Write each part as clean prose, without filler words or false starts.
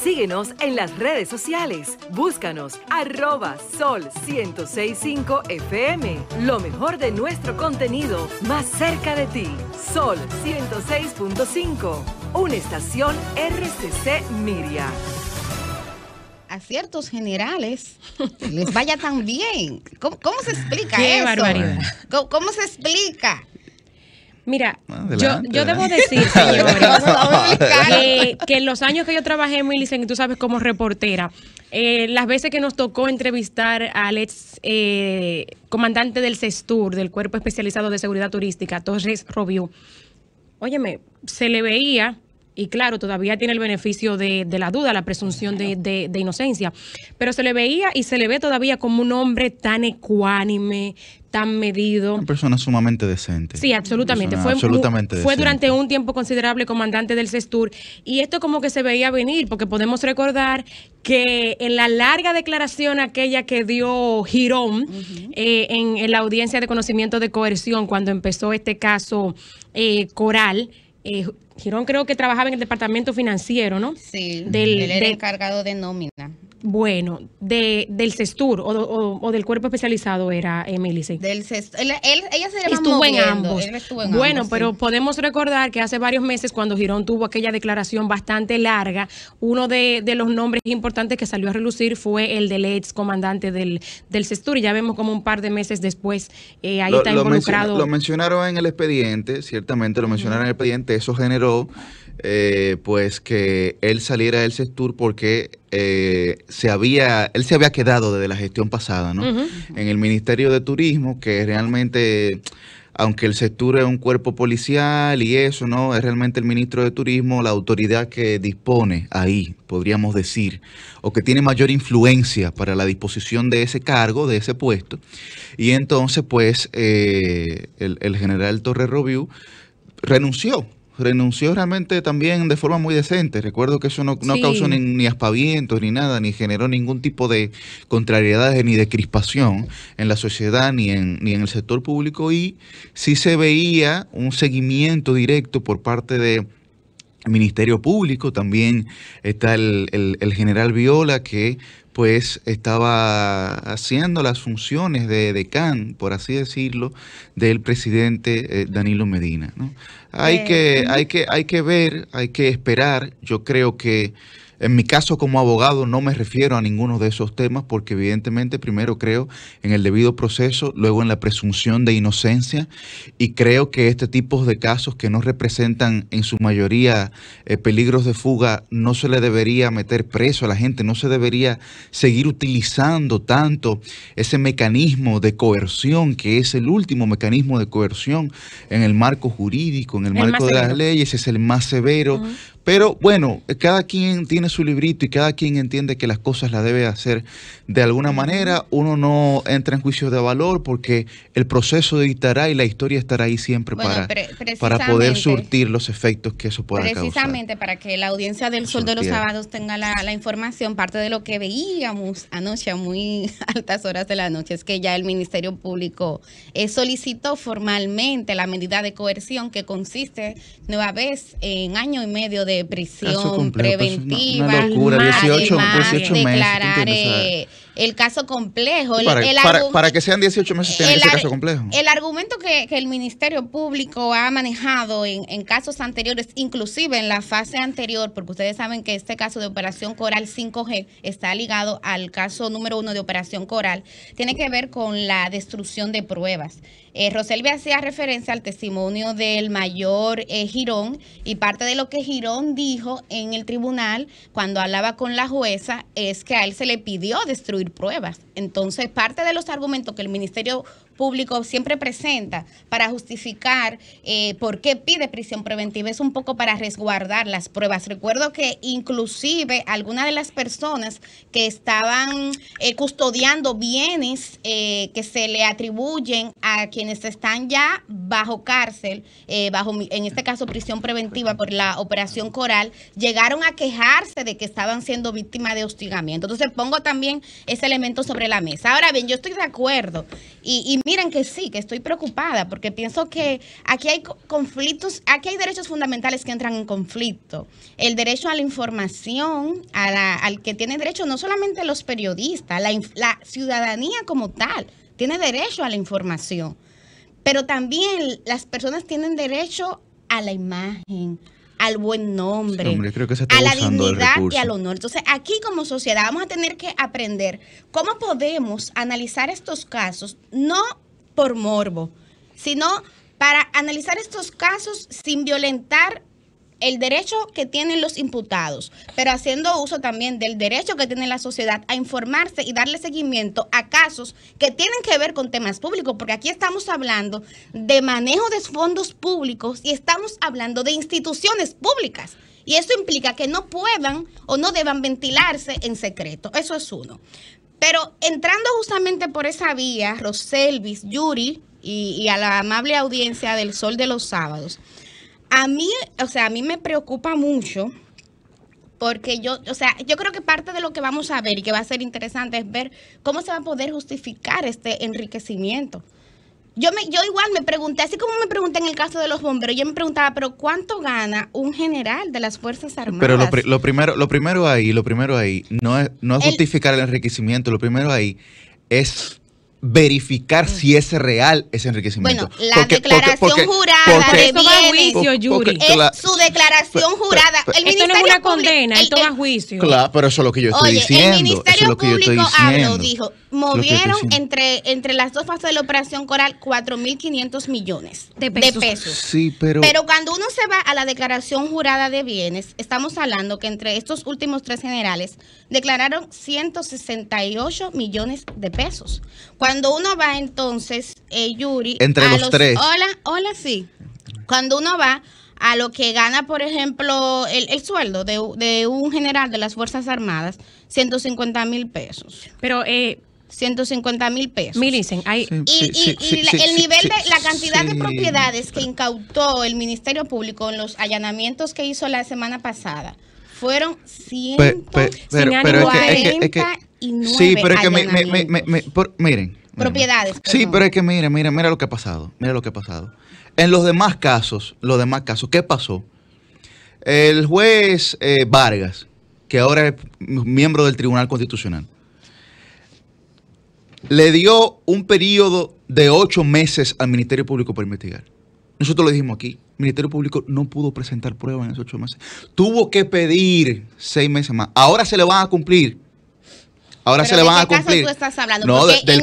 Síguenos en las redes sociales. Búscanos @Sol1065 FM. Lo mejor de nuestro contenido más cerca de ti. Sol 106.5. Una estación RCC Miria. A ciertos generales les vaya tan bien. ¿Cómo se explica Qué eso? barbaridad. ¿Cómo se explica? Mira, Adelante, yo debo adelante. decir, señores, Adelante. que en los años que yo trabajé en Millicent, tú sabes, como reportera, las veces que nos tocó entrevistar al ex comandante del CESTUR, del Cuerpo Especializado de Seguridad Turística, Torres Robiú, óyeme, se le veía, y claro, todavía tiene el beneficio de la duda, la presunción de inocencia, pero se le veía y se le ve todavía como un hombre tan ecuánime, tan medido. Una persona sumamente decente. Sí, absolutamente. Absolutamente Fue decente. durante un tiempo considerable comandante del CESTUR, y esto como que se veía venir, porque podemos recordar que en la larga declaración aquella que dio Girón en la audiencia de conocimiento de coerción, cuando empezó este caso Coral, Girón creo que trabajaba en el departamento financiero, ¿no? Sí, él era del encargado de nómina. Bueno, del CESTUR o del cuerpo especializado era Millicent. Ella se le va Estuvo en moviendo. ambos. Él estuvo en Bueno, ambos, pero sí. podemos recordar que hace varios meses, cuando Girón tuvo aquella declaración bastante larga, uno de los nombres importantes que salió a relucir fue el del ex comandante del CESTUR, y ya vemos como un par de meses después ahí está involucrado. Lo mencionaron en el expediente, ciertamente lo mencionaron en el expediente. Eso generó pues que él saliera del CESTUR porque él se había quedado desde la gestión pasada, ¿no? En el Ministerio de Turismo, que realmente, aunque el CESTUR es un cuerpo policial y eso, ¿no? Es realmente el ministro de Turismo la autoridad que dispone ahí, podríamos decir, o que tiene mayor influencia para la disposición de ese cargo, de ese puesto. Y entonces, pues, el general Torres Robiú renunció realmente también de forma muy decente. Recuerdo que eso no Sí. causó ni aspavientos ni nada, ni generó ningún tipo de contrariedades ni de crispación en la sociedad ni en el sector público, y sí se veía un seguimiento directo por parte de Ministerio Público. También está el general Viola, que pues estaba haciendo las funciones de decán, por así decirlo, del presidente Danilo Medina, ¿no? Hay que ver, hay que esperar. Yo creo que en mi caso como abogado no me refiero a ninguno de esos temas, porque evidentemente primero creo en el debido proceso, luego en la presunción de inocencia, y creo que este tipo de casos que no representan en su mayoría peligros de fuga, no se le debería meter preso a la gente, no se debería seguir utilizando tanto ese mecanismo de coerción, que es el último mecanismo de coerción en el marco jurídico, en el marco de las leyes, es el más severo. Pero bueno, cada quien tiene su librito y cada quien entiende que las cosas las debe hacer de alguna manera. Uno no entra en juicio de valor, porque el proceso dictará y la historia estará ahí siempre para poder surtir los efectos que eso pueda causar. Precisamente para que la audiencia del Sol de los Sábados tenga la información, parte de lo que veíamos anoche a muy altas horas de la noche es que ya el Ministerio Público solicitó formalmente la medida de coerción, que consiste nueva vez en 1 año y medio de prisión preventiva. Una locura, 18 meses. Declarar el caso complejo. Para que sean 18 meses tiene que ser caso complejo. El argumento que el Ministerio Público ha manejado en casos anteriores, inclusive en la fase anterior, porque ustedes saben que este caso de Operación Coral 5G está ligado al caso número 1 de Operación Coral, tiene que ver con la destrucción de pruebas. Roselvi hacía referencia al testimonio del mayor Girón, y parte de lo que Girón dijo en el tribunal cuando hablaba con la jueza es que a él se le pidió destruir pruebas. Entonces, parte de los argumentos que el Ministerio Público siempre presenta para justificar por qué pide prisión preventiva es un poco para resguardar las pruebas. Recuerdo que inclusive algunas de las personas que estaban custodiando bienes que se le atribuyen a quienes están ya bajo cárcel, en este caso prisión preventiva por la Operación Coral, llegaron a quejarse de que estaban siendo víctimas de hostigamiento. Entonces pongo también ese elemento sobre la mesa. Ahora bien, yo estoy de acuerdo y Miren que sí, que estoy preocupada porque pienso que aquí hay conflictos, aquí hay derechos fundamentales que entran en conflicto. El derecho a la información, al que tiene derecho no solamente los periodistas, la ciudadanía como tal, tiene derecho a la información. Pero también las personas tienen derecho a la imagen, al buen nombre, sí, hombre, creo que se está a la abusando dignidad del recurso. y al honor. Entonces, aquí como sociedad vamos a tener que aprender cómo podemos analizar estos casos, no por morbo, sino para analizar estos casos sin violentar el derecho que tienen los imputados, pero haciendo uso también del derecho que tiene la sociedad a informarse y darle seguimiento a casos que tienen que ver con temas públicos, porque aquí estamos hablando de manejo de fondos públicos y estamos hablando de instituciones públicas. Y eso implica que no puedan o no deban ventilarse en secreto. Eso es uno. Pero entrando justamente por esa vía, Roselvis, Yuri y a la amable audiencia del Sol de los Sábados, a mí me preocupa mucho porque yo creo que parte de lo que vamos a ver y que va a ser interesante es ver cómo se va a poder justificar este enriquecimiento. Yo igual me pregunté, así como me pregunté en el caso de los bomberos, yo me preguntaba, pero ¿cuánto gana un general de las Fuerzas Armadas? Pero lo primero ahí no es justificar el enriquecimiento, lo primero ahí es verificar si es real ese enriquecimiento. Bueno, la declaración jurada de bienes es su declaración jurada. Esto no es una condena, esto va a juicio. Claro, pero eso es lo que yo estoy diciendo. El Ministerio Público dijo, movieron entre las dos fases de la operación Coral 4.500 millones de pesos. Sí, pero cuando uno se va a la declaración jurada de bienes, estamos hablando que entre estos últimos 3 generales declararon 168 millones de pesos. Cuando uno va entonces, Yuri, entre los 3. Hola, sí. Cuando uno va a lo que gana, por ejemplo, el sueldo de un general de las Fuerzas Armadas, 150,000 pesos. Pero 150,000 pesos. Milicen, hay el nivel de la cantidad de propiedades que incautó el Ministerio Público en los allanamientos que hizo la semana pasada fueron 149 sí, pero es que miren. Propiedades. Sí, pero es que mira lo que ha pasado. Mira lo que ha pasado. En los demás casos, ¿qué pasó? El juez Vargas, que ahora es miembro del Tribunal Constitucional, le dio un periodo de 8 meses al Ministerio Público para investigar. Nosotros lo dijimos aquí. El Ministerio Público no pudo presentar pruebas en esos 8 meses. Tuvo que pedir 6 meses más. Ahora se le van a cumplir. Ahora se le van a cumplir. ¿De qué caso tú estás hablando? No, del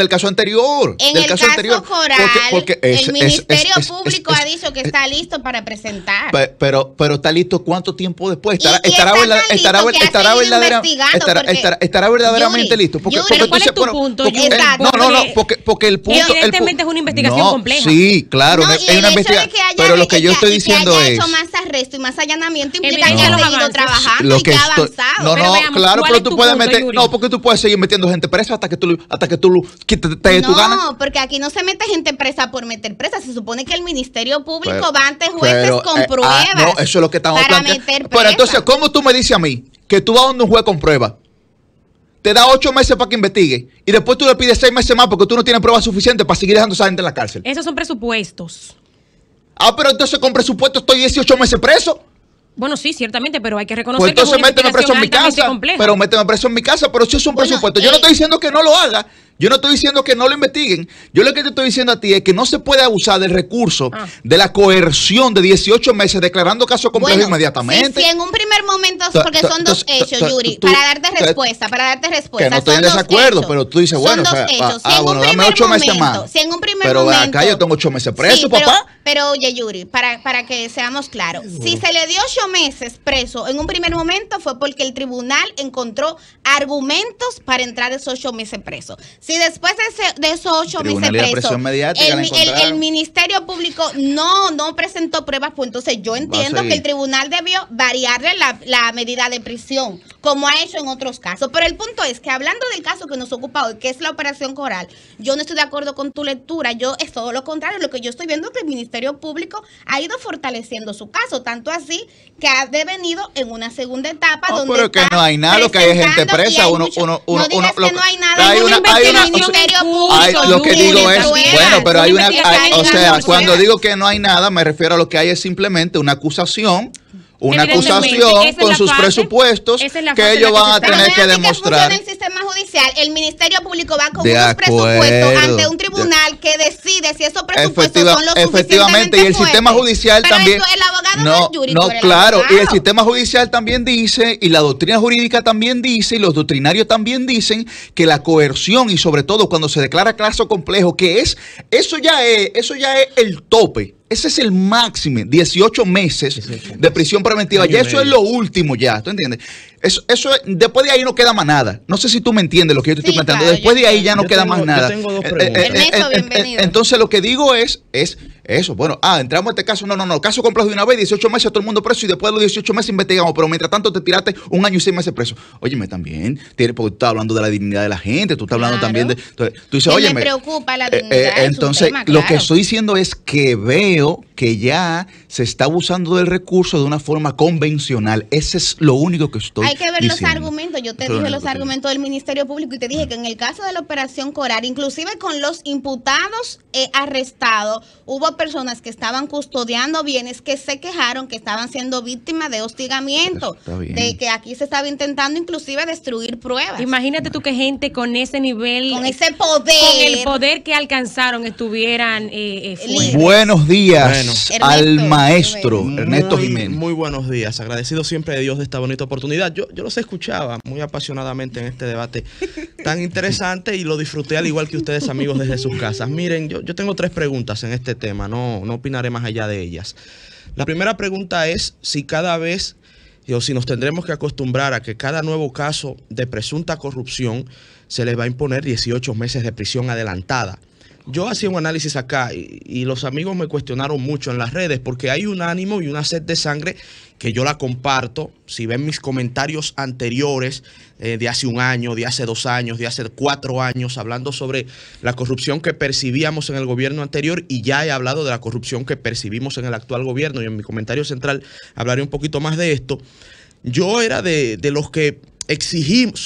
caso anterior. En el caso Coral, el Ministerio Público ha dicho que está listo para presentar. Pero está listo ¿cuánto tiempo después? ¿Estará verdaderamente listo? ¿Cuál es tu punto? Porque el punto... Evidentemente es una investigación compleja. Sí, claro, es una investigación. Pero lo que yo estoy diciendo es... que haya hecho más arresto y más allanamiento implica que ha seguido trabajando y que ha avanzado. No, claro, pero tú puedes meter, porque tú puedes seguir metiendo gente presa hasta que tú te ganas. No, porque aquí no se mete gente presa por meter presa. Se supone que el Ministerio Público va ante jueces con pruebas. No, eso es lo que estamos planteando. Pero entonces, ¿cómo tú me dices a mí que tú vas donde un juez con pruebas? Te da 8 meses para que investigue y después tú le pides 6 meses más porque tú no tienes pruebas suficientes para seguir dejando a esa gente en la cárcel? Esos son presupuestos. Pero entonces con presupuesto estoy 18 meses preso. Bueno, sí, ciertamente, pero hay que reconocer pues entonces que es una méteme preso en mi casa, compleja. pero méteme preso en mi casa, pero si es un presupuesto. Yo no estoy diciendo que no lo haga, yo no estoy diciendo que no lo investiguen. Yo lo que te estoy diciendo a ti es que no se puede abusar del recurso de la coerción de 18 meses declarando caso complejo inmediatamente. Si en un primer momento, porque son dos hechos, Yuri, para darte respuesta. Que no estoy en desacuerdo, pero tú dices, bueno, dame 8 meses más. Si en un primer momento... Pero acá yo tengo 8 meses preso, papá. Pero oye, Yuri, para que seamos claros, si se le dio 8 meses preso en un primer momento fue porque el tribunal encontró argumentos para entrar esos 8 meses preso. Si después de esos 8 meses preso el Ministerio Público no presentó pruebas, pues entonces yo entiendo que el tribunal debió variarle la medida de prisión, como ha hecho en otros casos. Pero el punto es que hablando del caso que nos ocupa hoy, que es la operación Coral, yo no estoy de acuerdo con tu lectura. Es todo lo contrario. Lo que yo estoy viendo es que el Ministerio Público ha ido fortaleciendo su caso, tanto así que ha devenido en una segunda etapa donde pero que no hay nada, lo que hay gente presa, no digas que no hay nada. Hay Ministerio Público. Lo que digo es, bueno, pero hay una, o sea, cuando digo digo que no hay nada, me refiero a lo que hay es simplemente una acusación. Una Evidentemente, acusación esa es con la sus fase, presupuestos esa es la que fase en ellos la que van a se está. tener que Pero demostrar. funciona el sistema judicial, el Ministerio Público va con De unos presupuestos acuerdo. ante un tribunal que decide si esos presupuestos Efectiva- son los efectivamente, y el sistema judicial pero también. Eso, el abogado no es jury, no, tú eres claro, y el abogado. sistema judicial también dice, y la doctrina jurídica también dice, y los doctrinarios también dicen que la coerción, y sobre todo cuando se declara caso complejo, que es, eso ya es el tope. Ese es el máximo, 18 meses de prisión preventiva. Ya eso es lo último ya, ¿tú entiendes? Eso después de ahí no queda más nada. No sé si tú me entiendes lo que yo te estoy planteando. Claro, después de ahí ya no queda más nada. Yo tengo dos preguntas. Ernesto, bienvenido. Entonces lo que digo es eso. Bueno, entramos a este caso. No. Caso complejo de una vez, 18 meses, todo el mundo preso y después de los 18 meses investigamos. Pero mientras tanto te tiraste 1 año y 6 meses preso. Óyeme, también, porque tú estás hablando de la dignidad de la gente, tú estás hablando también de... Entonces, tú dices, Que óyeme. me preocupa la dignidad, es un entonces, tema, lo que claro. estoy diciendo es que veo que ya se está abusando del recurso de una forma convencional. Ese es lo único que estoy Hay que ver diciendo. los argumentos. Yo te Eso es lo dije único los que argumentos del Ministerio Público y te dije que en el caso de la Operación Coral, inclusive con los imputados arrestados, hubo personas que estaban custodiando bienes que se quejaron que estaban siendo víctimas de hostigamiento, Eso está bien. de que aquí se estaba intentando inclusive destruir pruebas. Imagínate tú que gente con ese nivel, Con ese poder. con el poder que alcanzaron, estuvieran fuera. Buenos días Bueno. al Ernesto, maestro Ernesto Muy- Jiménez. Muy buenos días. Agradecido siempre de Dios de esta bonita oportunidad. Yo los escuchaba muy apasionadamente en este debate tan interesante y lo disfruté al igual que ustedes, amigos, desde sus casas. Miren, yo tengo 3 preguntas en este tema. No opinaré más allá de ellas. La primera pregunta es si cada vez, o si nos tendremos que acostumbrar a que cada nuevo caso de presunta corrupción se les va a imponer 18 meses de prisión adelantada. Yo hacía un análisis acá y los amigos me cuestionaron mucho en las redes porque hay un ánimo y una sed de sangre que yo la comparto. Si ven mis comentarios anteriores de hace 1 año, de hace 2 años, de hace 4 años, hablando sobre la corrupción que percibíamos en el gobierno anterior, y ya he hablado de la corrupción que percibimos en el actual gobierno, y en mi comentario central hablaré un poquito más de esto. Yo era de los que exigimos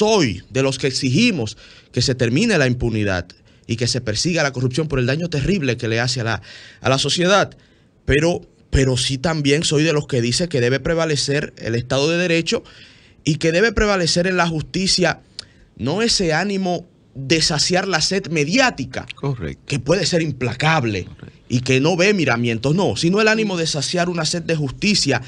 que se termine la impunidad y que se persiga la corrupción por el daño terrible que le hace a la sociedad. Pero sí también soy de los que dice que debe prevalecer el Estado de Derecho y que debe prevalecer en la justicia no ese ánimo de saciar la sed mediática, Correcto. que puede ser implacable y que no ve miramientos, no, sino el ánimo de saciar una sed de justicia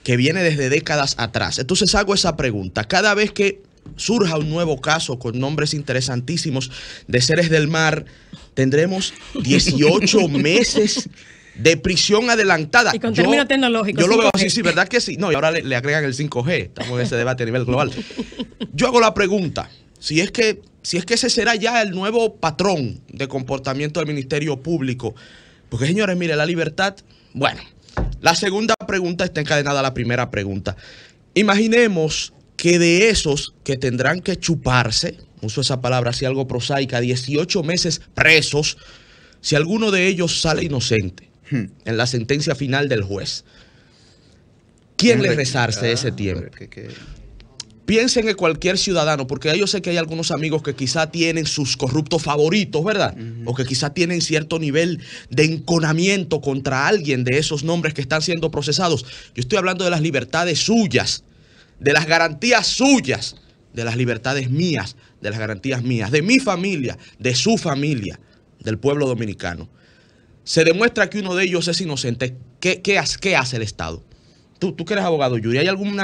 que viene desde décadas atrás. Entonces hago esa pregunta. Cada vez que surja un nuevo caso con nombres interesantísimos de seres del mar, tendremos 18 meses de prisión adelantada. Y con términos tecnológicos, Yo lo veo 5G. así, sí, ¿verdad que sí? No, y ahora le agregan el 5G. Estamos en ese debate a nivel global. Yo hago la pregunta, si es que ese será ya el nuevo patrón de comportamiento del Ministerio Público. Porque, señores, mire, la libertad... Bueno, la segunda pregunta está encadenada a la primera pregunta. Imaginemos que de esos que tendrán que chuparse, uso esa palabra así algo prosaica, 18 meses presos, si alguno de ellos sale inocente en la sentencia final del juez, ¿quién le resarce ese tiempo? Piensen en cualquier ciudadano, porque yo sé que hay algunos amigos que quizá tienen sus corruptos favoritos, ¿verdad? O que quizá tienen cierto nivel de enconamiento contra alguien de esos nombres que están siendo procesados. Yo estoy hablando de las libertades suyas, de las garantías suyas, de las libertades mías, de las garantías mías, de mi familia, de su familia, del pueblo dominicano. Se demuestra que uno de ellos es inocente. ¿Qué hace el Estado? Tú que eres abogado, Yuri, ¿hay algún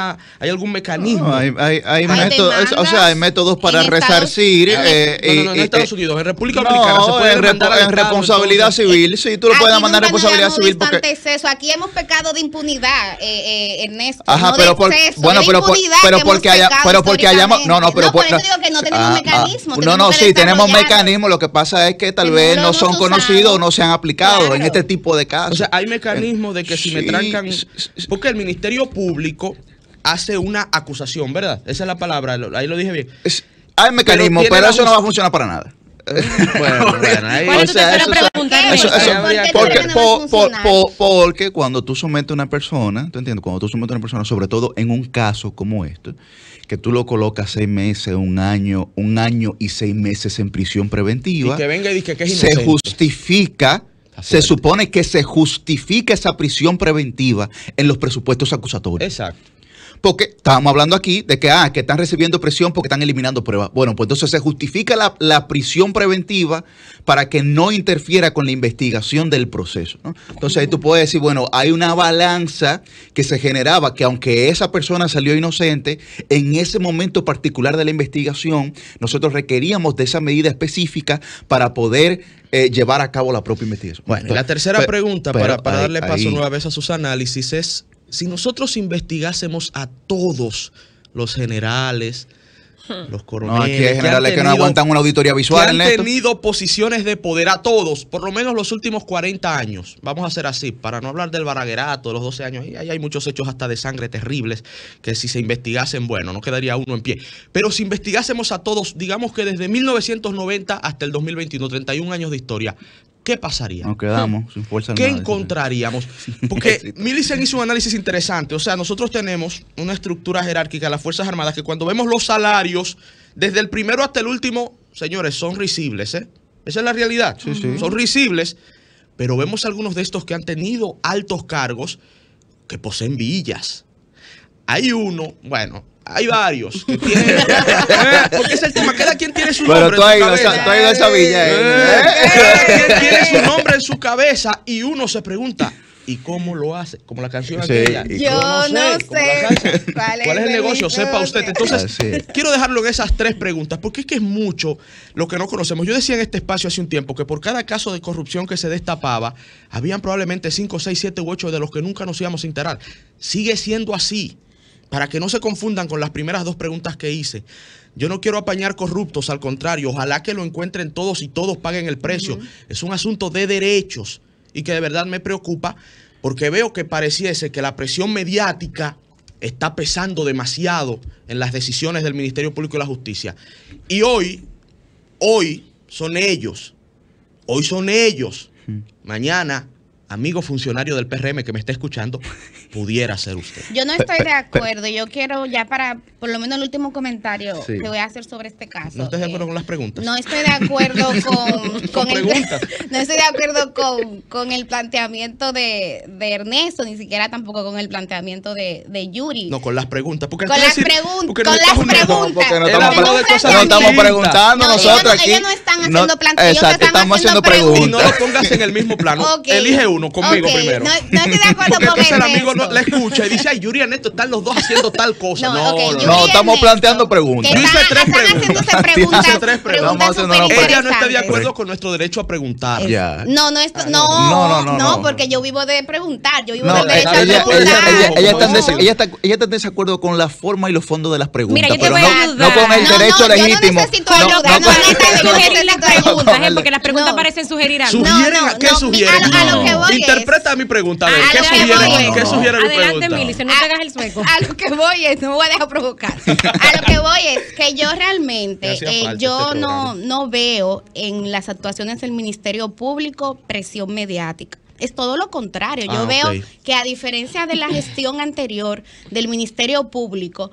mecanismo? No, hay métodos, demandas o sea, hay métodos para en Estados- resarcir. No, en Estados Unidos, en República Dominicana se No, puede en demandar al Estado, responsabilidad entonces, civil. Sí, tú lo puedes demandar en responsabilidad civil porque... Exceso. Aquí hemos pecado de impunidad, Ernesto. Ajá, no pero de por, exceso, bueno, de pero por, impunidad pero que porque hemos haya, pecado pero porque hayamos, históricamente. por eso digo que no tenemos mecanismos. no, tenemos que sí, tenemos desarrollarlos. mecanismos. Lo que pasa es que tal Que no vez lo no hemos son usado. conocidos o no se han aplicado en Claro. este tipo de casos. O sea, hay mecanismos de que si me Sí, trancan... sí. Porque el Ministerio Público hace una acusación, ¿verdad? Esa es la palabra, ahí lo dije bien. Hay mecanismos, tiene pero la eso no va a funcionar para nada. Bueno, ahí. ¿Cuál es tu tercera pregunta? Porque cuando tú sometes a una persona, ¿tú entiendes? Cuando tú sometes a una persona, sobre todo en un caso como este, que tú lo colocas 6 meses, un año y 6 meses en prisión preventiva, y que venga y diga que es inocente. se justifica, se supone que se justifica esa prisión preventiva en los presupuestos acusatorios. Exacto. Porque estábamos hablando aquí de que están recibiendo presión porque están eliminando pruebas. Bueno, pues entonces se justifica la prisión preventiva para que no interfiera con la investigación del proceso, ¿no? Entonces ahí tú puedes decir, bueno, hay una balanza que se generaba que aunque esa persona salió inocente, en ese momento particular de la investigación, nosotros requeríamos de esa medida específica para poder llevar a cabo la propia investigación. Bueno, la tercera pregunta, para darle paso nueva vez a sus análisis, es: si nosotros investigásemos a todos los generales, los coroneles, aquí hay generales que no aguantan una auditoría visual, que han tenido posiciones de poder, a todos, por lo menos los últimos 40 años, vamos a hacer así, para no hablar del baraguerato, de los 12 años, ahí hay muchos hechos hasta de sangre terribles, que si se investigasen, bueno, no quedaría uno en pie. Pero si investigásemos a todos, digamos que desde 1990 hasta el 2021, 31 años de historia, ¿qué pasaría? Nos quedamos sin fuerza. ¿Qué encontraríamos? Porque Millicent hizo un análisis interesante. O sea, nosotros tenemos una estructura jerárquica de las Fuerzas Armadas que cuando vemos los salarios, desde el primero hasta el último, señores, son risibles, ¿eh? Esa es la realidad. Sí, sí. Son risibles, pero vemos algunos de estos que han tenido altos cargos que poseen villas. Hay uno, bueno, hay varios que tienen, porque es el tema, cada quien tiene su nombre. Pero tú has ido a esa villa. Cada quien tiene su nombre en su cabeza y uno se pregunta, ¿y cómo lo hace? Como la canción aquella. Yo no sé. ¿Cuál es el negocio? Sepa usted. Entonces, quiero dejarlo en esas 3 preguntas, porque es que es mucho lo que no conocemos. Yo decía en este espacio hace un tiempo que por cada caso de corrupción que se destapaba, habían probablemente 5, 6, 7 u 8 de los que nunca nos íbamos a enterar. Sigue siendo así. Para que no se confundan con las primeras 2 preguntas que hice. Yo no quiero apañar corruptos, al contrario, ojalá que lo encuentren todos y todos paguen el precio. Es un asunto de derechos y que de verdad me preocupa porque veo que pareciese que la presión mediática está pesando demasiado en las decisiones del Ministerio Público y la Justicia. Y hoy son ellos. Hoy son ellos. Mañana, amigo funcionario del PRM que me está escuchando, pudiera ser usted. Yo no estoy de acuerdo. Yo quiero ya para, por lo menos el último comentario que voy a hacer sobre este caso. ¿No estás de acuerdo con las preguntas? No estoy de acuerdo con el, no estoy de acuerdo con el planteamiento de Ernesto, ni siquiera tampoco con el planteamiento de Yuri. No, con las preguntas. Porque con las preguntas. Porque no estamos preguntando nosotros aquí. Ellos no están haciendo planteamientos, estamos haciendo preguntas. Y no lo pongas en el mismo plano. Elige uno conmigo primero. No estoy de acuerdo porque con entonces el amigo le escucha y dice, ay, Yuri y Ernesto están los dos haciendo tal cosa. No, estamos planteando preguntas. Yo hice 3 preguntas. Haciendo 3 preguntas. Ella no está de acuerdo con nuestro derecho a preguntar. No, porque yo vivo de preguntar. Yo vivo del derecho a preguntar. Ella está en desacuerdo con la forma y los fondos de las preguntas. Mira, yo te pero voy a ayudar. no con el derecho legítimo. Yo sugerir las preguntas, porque las preguntas parecen sugerir algo. ¿Qué sugieren? Interpreta mi pregunta. A ver, ¿qué sugiere mi pregunta? Adelante, Millicent, no te hagas el sueco. A lo que voy es, no me voy a dejar provocar. A lo que voy es que yo realmente, no veo en las actuaciones del Ministerio Público presión mediática. Es todo lo contrario. Yo veo que a diferencia de la gestión anterior del Ministerio Público,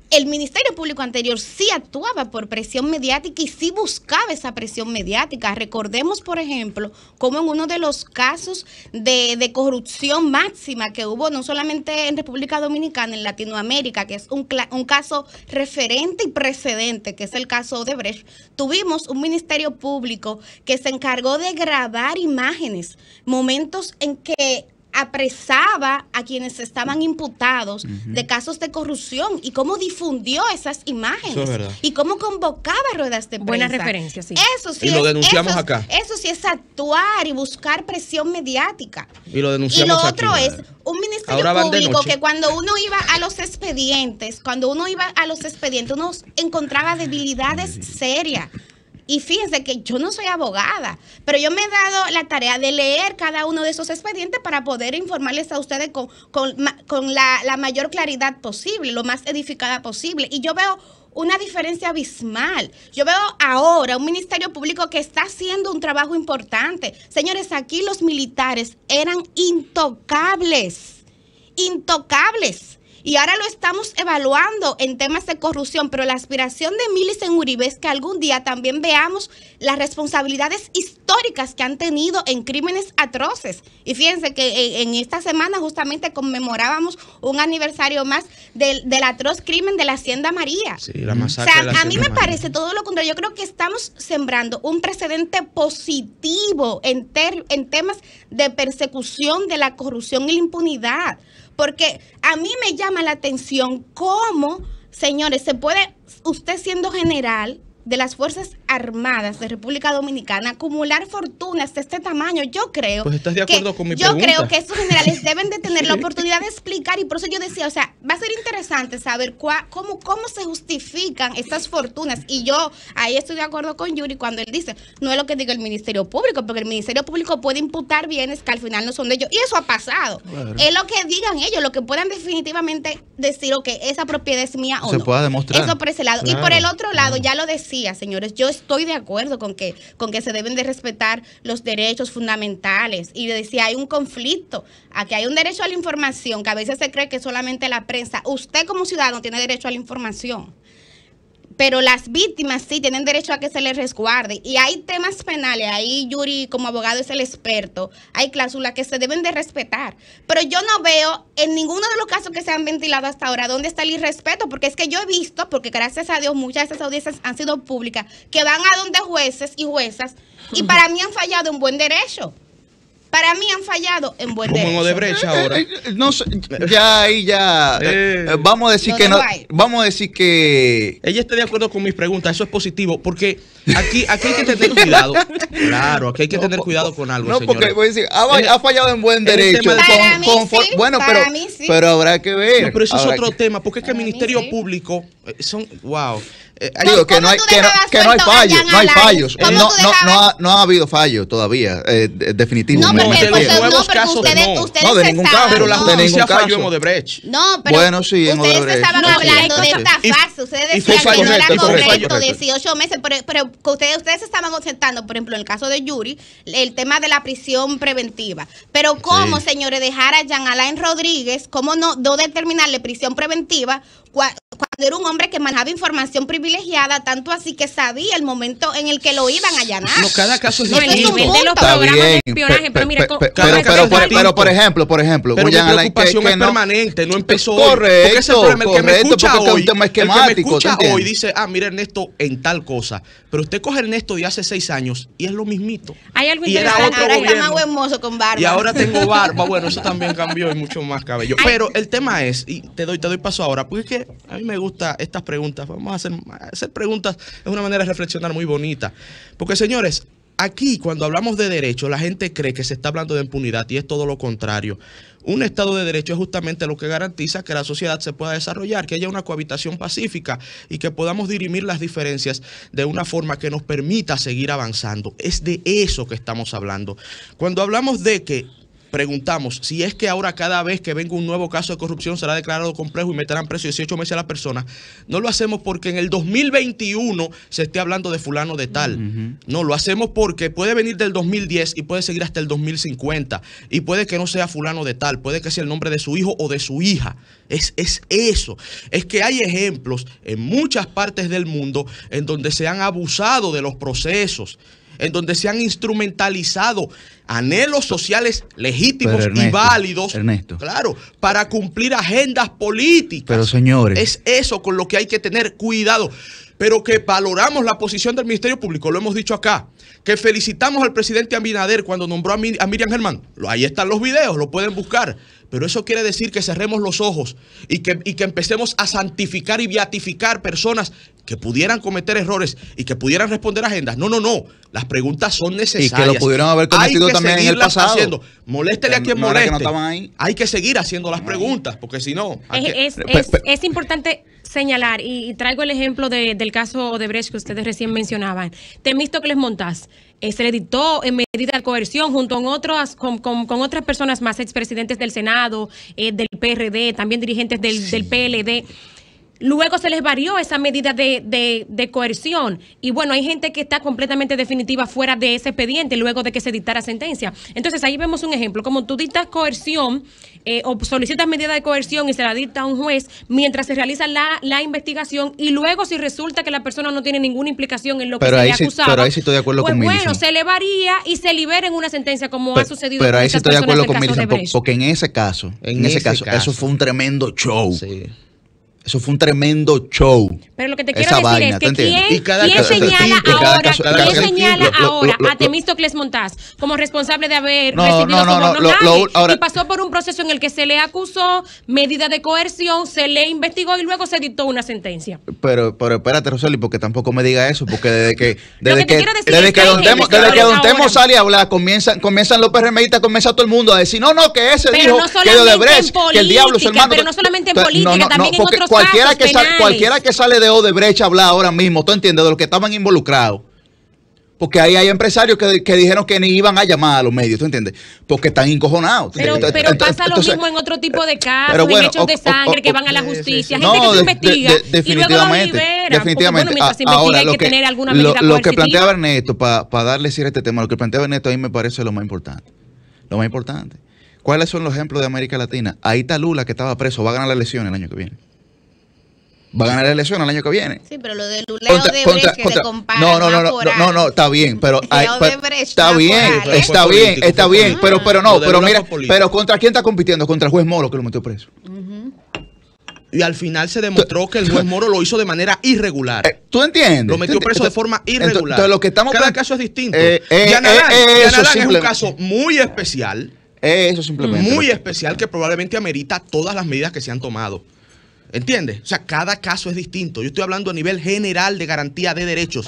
el Ministerio Público anterior sí actuaba por presión mediática y sí buscaba esa presión mediática. Recordemos, por ejemplo, como en uno de los casos de corrupción máxima que hubo no solamente en República Dominicana, en Latinoamérica, que es un caso referente y precedente, que es el caso Odebrecht, tuvimos un Ministerio Público que se encargó de grabar imágenes, momentos en que apresaba a quienes estaban imputados de casos de corrupción y cómo difundió esas imágenes y cómo convocaba ruedas de prensa. Buena referencia, sí. Eso sí y lo denunciamos acá. Eso sí es actuar y buscar presión mediática. Y lo denunciamos aquí. Y lo otro aquí, es un Ministerio Público que cuando uno iba a los expedientes, uno encontraba debilidades serias. Y fíjense que yo no soy abogada, pero yo me he dado la tarea de leer cada uno de esos expedientes para poder informarles a ustedes con la mayor claridad posible, lo más edificada posible. Y yo veo una diferencia abismal. Yo veo ahora un ministerio público que está haciendo un trabajo importante. Señores, aquí los militares eran intocables. Intocables. Y ahora lo estamos evaluando en temas de corrupción, pero la aspiración de Millicent Uribe es que algún día también veamos las responsabilidades históricas que han tenido en crímenes atroces. Y fíjense que en esta semana justamente conmemorábamos un aniversario más del atroz crimen de la Hacienda María. Sí, la masacre de la a mí Hacienda me María. parece todo lo contrario. Yo creo que estamos sembrando un precedente positivo en temas de persecución de la corrupción y la impunidad. Porque a mí me llama la atención cómo, señores, se puede, usted siendo general de las Fuerzas Armadas de República Dominicana, acumular fortunas de este tamaño. Yo creo Pues estás de acuerdo con mi yo pregunta. creo que estos generales deben de tener la oportunidad de explicar, y por eso yo decía, o sea, va a ser interesante saber cómo se justifican estas fortunas. Y yo ahí estoy de acuerdo con Yuri cuando él dice, no es lo que diga el Ministerio Público, porque el Ministerio Público puede imputar bienes que al final no son de ellos, y eso ha pasado. Claro. Es lo que digan ellos, lo que puedan definitivamente decir, ok, esa propiedad es mía o Se no. pueda demostrar. Eso por ese lado. Claro, Y por el otro lado, ya lo decía, señores, yo estoy de acuerdo con que se deben de respetar los derechos fundamentales. Y decía, hay un conflicto. Aquí hay un derecho a la información, que a veces se cree que solamente la prensa. Usted como ciudadano tiene derecho a la información. Pero las víctimas sí tienen derecho a que se les resguarde. Y hay temas penales, ahí Yuri como abogado es el experto, hay cláusulas que se deben de respetar. Pero yo no veo en ninguno de los casos que se han ventilado hasta ahora dónde está el irrespeto, porque es que yo he visto, porque gracias a Dios muchas de esas audiencias han sido públicas, que van a donde jueces y juezas, y para mí han fallado en buen derecho. Para mí han fallado en buen Como en derecho. Odebrecht ahora. No sé, ya ahí ya vamos a decir Lo que no, dejo ahí. vamos a decir que Ella está de acuerdo con mis preguntas, eso es positivo, porque aquí hay que tener cuidado. Claro, aquí hay que tener cuidado con algo, no, señores. porque voy a decir, ha fallado en buen el derecho. tema de- Para mí sí, bueno, para mí sí. pero habrá que ver. No, pero eso es habrá otro que- tema, porque es que el Para mí Ministerio sí. Público son, wow. Digo que no hay, ¿Cómo tú dejabas que no hay suelto a fallos, Jan no hay Alain? fallos. ¿Cómo No, tú no, dejabas? no ha habido fallos todavía, definitivo. No, porque, de los nuevos casos, ustedes, no. ustedes No, de se ningún estaban- caso, Pero la no. de ningún justicia falló caso. en Odebrecht. No, pero Bueno, sí, en ustedes Odebrecht. estaban No, hablando sí, de hay esta cosas- farsa. Ustedes y fue decían que no era correcto, correcto correcto. 18 meses, pero que ustedes estaban objetando, por ejemplo, en el caso de Yuri, el tema de la prisión preventiva. Pero ¿cómo, Sí. señores, dejar a Jan Alain Rodríguez, cómo no determinarle prisión preventiva cuando era un hombre que manejaba información privilegiada, tanto así que sabía el momento en el que lo iban a allanar? No, cada caso es No, el Eso es un nivel de los punto. Está programas de bien, espionaje, pero mire, pero por ejemplo, Pero mi Jan Alain, preocupación es no- permanente, no empezó Correcto, hoy. Porque ese es el problema, el que me correcto, escucha porque es un hoy, tema el que me esquemático, escucha ¿te hoy entiendes? dice, mira Ernesto, en tal cosa. Pero usted coge Ernesto de hace 6 años y es lo mismito. Hay algo Y era interesante. otro Ahora está gobierno. más buen mozo con barba. Y ahora tengo barba. Bueno, eso también cambió y mucho más cabello. Pero el tema es, y te doy paso ahora, porque es que a mí me gustan estas preguntas. Vamos a hacer preguntas, es una manera de reflexionar muy bonita. Porque, señores, aquí cuando hablamos de derecho, la gente cree que se está hablando de impunidad y es todo lo contrario. Un Estado de Derecho es justamente lo que garantiza que la sociedad se pueda desarrollar, que haya una cohabitación pacífica y que podamos dirimir las diferencias de una forma que nos permita seguir avanzando. Es de eso que estamos hablando. Cuando hablamos de que preguntamos si es que ahora cada vez que venga un nuevo caso de corrupción será declarado complejo y meterán preso 18 meses a la persona, no lo hacemos porque en el 2021 se esté hablando de fulano de tal. No, lo hacemos porque puede venir del 2010 y puede seguir hasta el 2050 y puede que no sea fulano de tal, puede que sea el nombre de su hijo o de su hija. Es eso. Es que hay ejemplos en muchas partes del mundo en donde se han abusado de los procesos, en donde se han instrumentalizado anhelos sociales legítimos Pero, Ernesto, y válidos, Ernesto. claro, para cumplir agendas políticas. Pero, señores. Es eso con lo que hay que tener cuidado. Pero que valoramos la posición del Ministerio Público, lo hemos dicho acá. Que felicitamos al presidente Abinader cuando nombró a Miriam Germán. Ahí están los videos, lo pueden buscar. Pero eso quiere decir que cerremos los ojos y que empecemos a santificar y beatificar personas que pudieran cometer errores y que pudieran responder agendas. No. Las preguntas son necesarias. Y que lo pudieron haber cometido Hay que también en el seguirlas pasado. haciendo. Moléstele a quien No era que moleste. no estaban ahí. Hay que seguir haciendo las preguntas, porque si no... Es importante señalar, y traigo el ejemplo del caso Odebrecht que ustedes recién mencionaban. Temístocles Montaz se le dictó en medida de coerción junto con otras personas más, expresidentes del Senado, del PRD, también dirigentes del PLD. luego se les varió esa medida de coerción. Y bueno, hay gente que está completamente definitiva fuera de ese expediente luego de que se dictara sentencia. Entonces ahí vemos un ejemplo, como tú dictas coerción o solicitas medida de coerción y se la dicta a un juez mientras se realiza la investigación, y luego si resulta que la persona no tiene ninguna implicación en lo que se le acusaba, pero ahí sí estoy de acuerdo pues con Millicent. bueno, se le varía y se libera en una sentencia como ha sucedido pero con ahí sí estas estoy de personas acuerdo del con caso Millicent, de Brecht. porque en ese caso, eso fue un tremendo show. Sí. Eso fue un tremendo show. Pero lo que te quiero Esa decir vaina, es ¿tú que entiendes? ¿quién señala ahora lo- a Temístocles Montaz como responsable de haber No, recibido no, no, sobornos no, grandes? ahora- Y pasó por un proceso en el que se le acusó, medida de coerción, se le investigó y luego se dictó una sentencia. Pero espérate, Roseli, porque tampoco me diga eso, porque desde que Don Temo sale a hablar, comienzan los PRMistas, comienza todo el mundo a decir, no, que ese Pero dijo no que de solamente Odebrecht, en que el diablo es su política, hermano. pero no solamente en Entonces, política, también en porque otros cualquiera casos penales. cualquiera que sale de Odebrecht a hablar ahora mismo, tú entiendes, de los que estaban involucrados. Porque ahí hay empresarios que dijeron que ni iban a llamar a los medios, ¿tú entiendes? Porque están encojonados. Pero pasa lo mismo en otro tipo de casos, pero bueno, en hechos de sangre que van a la justicia, gente que no, se investiga y luego los definitivamente, libera. definitivamente. Porque, bueno, mientras se investiga Ahora, hay que tener alguna medida lo que coercitiva. planteaba Ernesto, para darle cierre a este tema, lo que planteaba Ernesto a mí me parece lo más importante. Lo más importante. ¿Cuáles son los ejemplos de América Latina? Ahí está Lula, que estaba preso, va a ganar las elecciones el año que viene. Va a ganar la elección el año que viene. Sí, pero lo de Lula Odebrecht que se compara. No, está bien, pero está político, bien, pero mira, político. pero ¿contra quién está compitiendo? Contra el juez Moro, que lo metió preso. Y al final se demostró que el juez Moro lo hizo de manera irregular. ¿Tú entiendes? Lo metió preso de forma irregular. Entonces, lo que estamos Cada caso es distinto. eso Yanalán es un simple- caso muy especial, Eso simplemente. muy especial, que probablemente amerita todas las medidas que se han tomado. ¿Entiendes? O sea, cada caso es distinto. Yo estoy hablando a nivel general de garantía de derechos.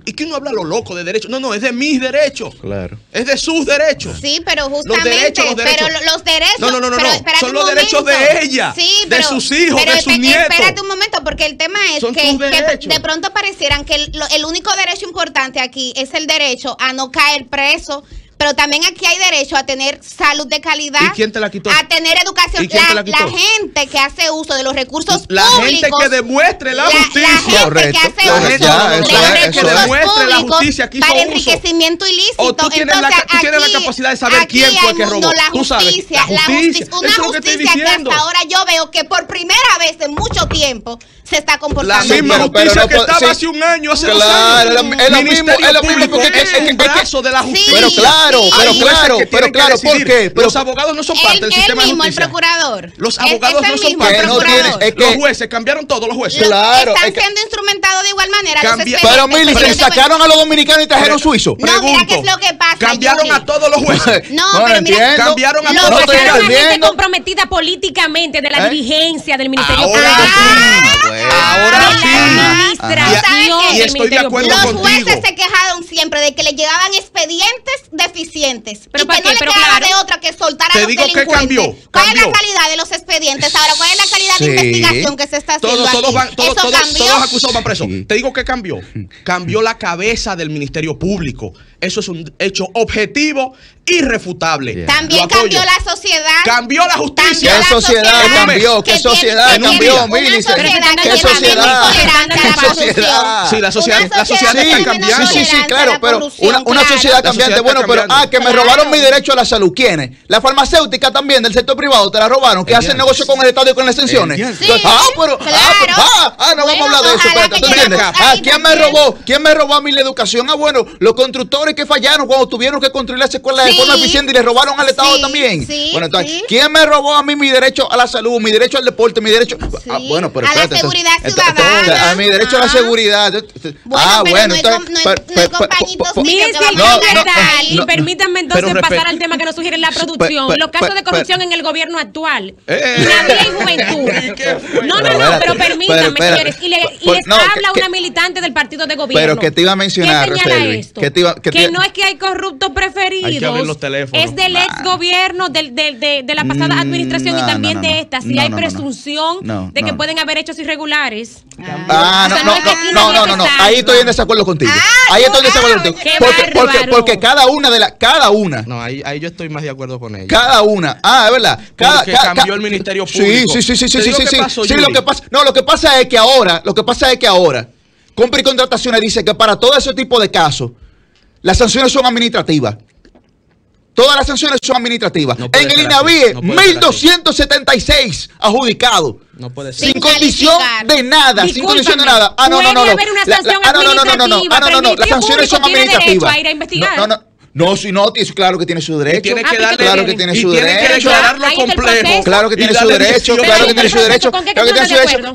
Y que uno habla lo loco de derechos. No, es de mis derechos. Claro. Es de sus derechos. Sí, pero justamente, los derechos. pero los derechos. No. Pero espérate Son un los derechos momento. de ella, Sí, de sus hijos, pero de sus nietos. Espérate un momento, porque el tema es Son que sus derechos. de pronto parecieran que el único derecho importante aquí es el derecho a no caer preso. Pero también aquí hay derecho a tener salud de calidad. ¿Y quién te la quitó? A tener educación. ¿Y quién te la quitó? La gente que hace uso de los recursos La gente públicos. que demuestre la justicia. La gente Correcto. que hace La uso gente- de ya, los eso es, recursos eso es. Demuestre la públicos justicia que hizo para uso. enriquecimiento ilícito. O tú tienes tú tienes la capacidad de saber quién fue el que robó. La Tú sabes. justicia, La justicia. una Eso es lo que estoy justicia que diciendo. hasta ahora yo veo que por primera vez en mucho tiempo se está La comportando misma bien. justicia no que puede- estaba sí. hace un año, hace 2 Claro, años. es lo Ministerio mismo, Público porque es un brazo de la justicia. Pero claro, Sí. pero Hay jueces claro, que pero tienen que claro, ¿por decidir. qué? Pero Los abogados no son parte del Él sistema de mismo, el justicia. procurador. Los abogados Es el no son mismo, parte el del no procurador. tienes- es que- Los jueces cambiaron todos los jueces. Claro, Están es que- siendo instrumentados de igual manera. los Cambia- expedientes, Pero Millicent, pero yo te voy- sacaron a los dominicanos y trajeron suizos. No, mira qué es lo que pasa, Cambiaron Yuri. a todos los jueces. No, No, pero mira, entiendo. Cambiaron a Lo todos los estoy Sacaron a gente entendiendo. comprometida políticamente de la ¿Eh? dirigencia del Ministerio Ahora Público. sí. bueno. Ahora De sí. la ¿Sabes administración qué? Y del estoy de Ministerio acuerdo Público. los contigo. jueces se quejaron siempre de que le llegaban expedientes deficientes Pero y ¿para que no qué? le Pero quedaba claro. de otra que soltar a Te los digo que delincuentes. cambió, ¿Cuál es cambió. la calidad de los expedientes ahora? ¿Cuál es la calidad de Sí. investigación que se está haciendo Todos aquí? van, ¿Eso cambió? todos los acusados van presos. Sí. Te digo que cambió. Cambió la cabeza del Ministerio Público. Eso es un hecho objetivo, irrefutable. Yeah. También Lo apoyo. cambió la sociedad. Cambió la justicia. Cambió ¿Qué la sociedad cambió? ¿Qué que tiene- sociedad que tiene cambió, una Millicent? sociedad que ¿Qué lleva menos sociedad? tolerancia a la ¿Qué corrupción. sociedad? Sí, la sociedad Una está sociedad Sí, que cambiando. sí, claro, pero una claro. sociedad La cambiante. sociedad Bueno, está pero cambiando. que me Claro. robaron mi derecho a la salud. ¿Quiénes? La farmacéutica también, del sector privado, te la robaron, que hacen Entiendo. negocio con el Estado y con las exenciones. Entiendo. Sí, Pero, claro. no vamos a hablar de eso, Bueno, espérate, ¿tú ojalá que entiendes? lleguemos Ah, ahí ¿quién me también. robó? ¿Quién me robó a mí la educación? Ah, bueno, los constructores que fallaron cuando tuvieron que construir las escuelas de Sí. forma eficiente y le robaron al Estado Sí, también. sí, Bueno, entonces, sí. ¿quién me robó a mí mi derecho a la salud, mi derecho al deporte, mi derecho bueno, pero a la espérate, seguridad entonces, ciudadana. a mi derecho a la Ajá. seguridad. Bueno, pero no hay entonces, compañitos Miren que si el vamos a tema está hablar. ahí. Permítanme entonces Pero pasar respeto. al tema que nos sugiere la producción. Los casos de corrupción en el gobierno actual. Inhabía y juventud. ¿Qué fue? No, Pero pero espérate, permítanme, espérate. señores. Y les No, habla que- una militante del partido de gobierno. Pero que te iba a mencionar, ¿Qué señala Roseli, esto? que te iba que no es que hay corruptos preferidos. Hay que abrir los teléfonos. Es del ex gobierno, de la pasada administración y también de esta. Si hay presunción de que pueden haber hechos irregulares. No. Ahí estoy en desacuerdo contigo. Ahí estoy en desacuerdo contigo. Porque cada una. No, ahí yo estoy más de acuerdo con ella. Cada una. Es verdad. Porque cambió el Ministerio Público. Sí, lo que pasa es que ahora, Compra y Contrataciones dice que para todo ese tipo de casos, las sanciones son administrativas. Todas las sanciones son administrativas. En el INAVIE, 1.276 adjudicados. No puede ser. Sin condición de nada. Sin condición de nada. No. Haber una sanción administrativa. No. Las sanciones son administrativas. A ir a investigar. No, claro que tiene su derecho. Tiene que darle, claro que tiene su derecho. Tiene que declararlo complejo. Claro que tiene su derecho.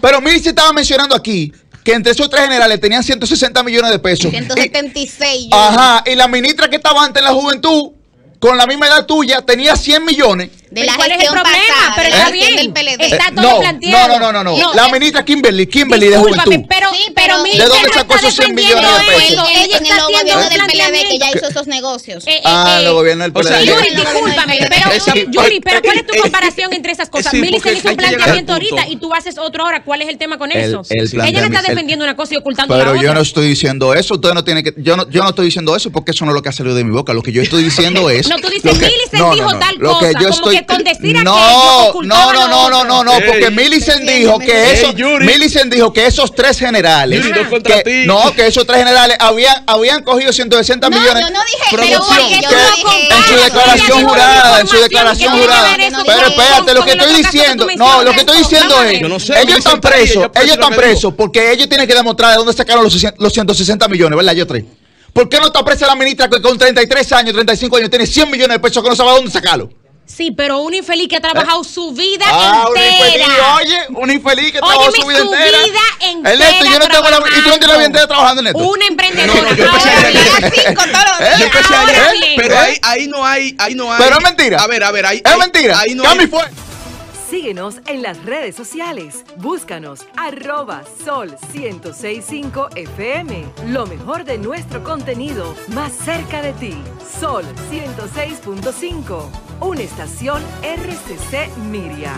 Pero Milice estaba mencionando aquí que entre esos tres generales tenían 160 millones de pesos. 176. Y la ministra que estaba antes en la juventud, con la misma edad tuya, tenía 100 millones. De la ¿Cuál es el problema? pasada, pero está bien. Del PLD. Está todo planteado. No. La ministra Kimberly de Juventud. Pero ¿de dónde sacó esos 100 millones de pesos? Ella en el gobierno del PLD que ya hizo esos negocios. El gobierno del PLD. Yuri, discúlpame, pero ¿cuál es tu comparación entre esas cosas? Millicent hizo un planteamiento ahorita y tú haces otro ahora. ¿Cuál es el tema con eso? Ella no está defendiendo una cosa y ocultando la otra. Pero yo no estoy diciendo eso. Usted no tiene que. Yo no estoy diciendo eso porque eso no es lo que ha salido de mi boca. Lo que yo estoy diciendo es. No, tú dices Millicent dijo tal cosa. Como que con decir aquello. No, porque Millicent dijo que eso, Millicent dijo que esos tres generales, que esos tres generales habían cogido 160 millones. No dije, producción, en su declaración jurada. Pero espérate, lo que estoy diciendo es, ellos están presos porque ellos tienen que demostrar de dónde sacaron los 160 millones, ¿verdad? Yo tres. ¿Por qué no está presa la ministra que con 33 años, 35 años tiene 100 millones de pesos que no sabe dónde sacarlo? Sí, pero un infeliz que ha trabajado su vida entera. Un infeliz que ha trabajado su vida entera. Yo no tengo ¿Y tú no tienes la vida entera trabajando en esto? Una emprendedora. Yo empecé ayer. Pero ahí no hay. Pero es mentira. A ver, es mentira. Ahí no Cami hay. fue. Síguenos en las redes sociales. Búscanos @Sol1065 FM. Lo mejor de nuestro contenido más cerca de ti. Sol 106.5. Una estación RCC Miria.